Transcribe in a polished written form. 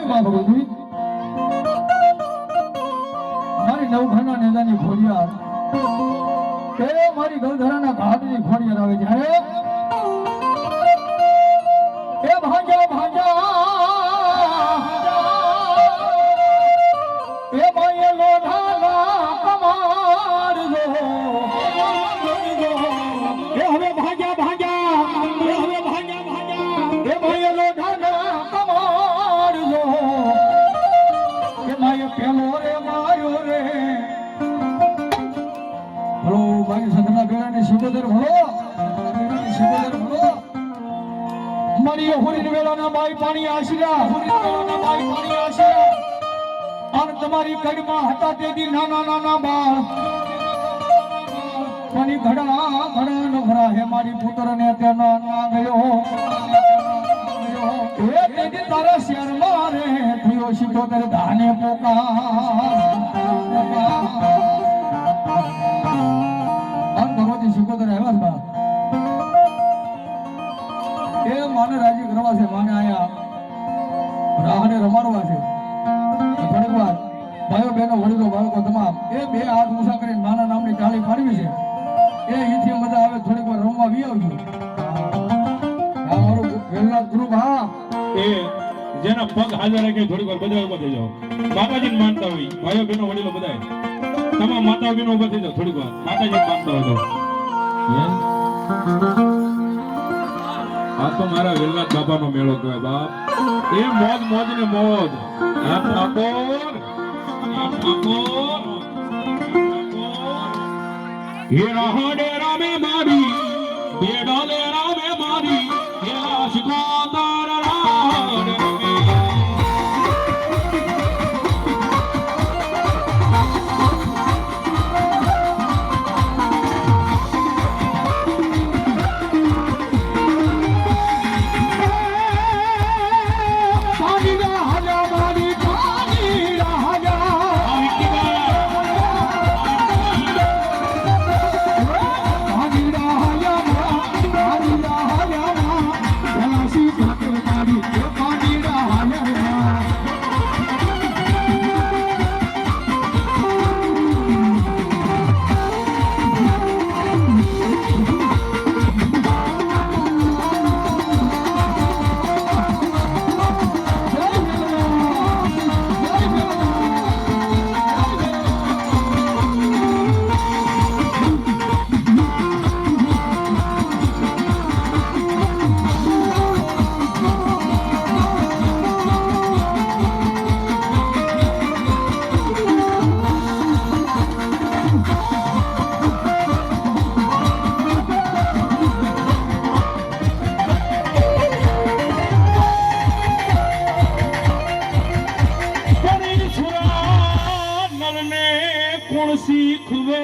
માં ભગવતી મારી નવઘાના નેદાની ઘોડિયાર કે મારી ગલધરાના ઘાટની ઘોડિયાર આવે જ્યારે એ ભાંજા ભાંજા એ માયે લોઢાના કમાડજો એ હવે ભાંજા ભાંજા એ હવે ભાંજા ભાંજા એ માયે લોઢાના કમાડજો એ માયે પેલો રે માર્યો રે ભલો ભાઈ સદના બેડાની શિકોદર ભલો શિકોદર ભલો મારી હોરી વેળાના બાઈ પાણી આશરા હોરી વેળાના બાઈ પાણી આશરા અને તમારી કડમાં હતા તેથી નાના નાના બાળ પાણી ઘડા ઘડા નો ભરા હે મારી પુત્રને તેનો ના ગયો એ તેથી તારા શેર મારે થયો શિકોદર ધાને પોકા અન ભગવતી શિકોદર આવ્યા બા એ માને રાજી કરવા છે માને આયા રાહને રમાડવા છે થોડીક વાર ભાઈઓ બહેનો વડીલો બાળકો તમામ એ બે હાથ ઊંચા કરીને નાના નામની ટાળી પાડવી છે એ અહીંથી બધા આવે થોડીક વાર રમવા વી આવજો આ મારું વેલના ગ્રુપ હા એ જેના પગ હાજર રાખે થોડીક વાર બધા ઉભા થઈ જાઓ માતાજીને માનતા હોય ભાઈઓ બહેનો વડીલો બધાય તમામ માતાઓ બહેનો ઉભા થઈ જાઓ થોડીક વાર માતાજીને માનતા હોય તો આ તો મારા વેલનાથ બાબાનો મેળો કહેવાય બાપ એ મોજ મોજ ને મોજ આ ઠાકોર હે રાહડે રામે મારી બેડાલે રામે મારી હે શિકોદર રાહડે શીખવે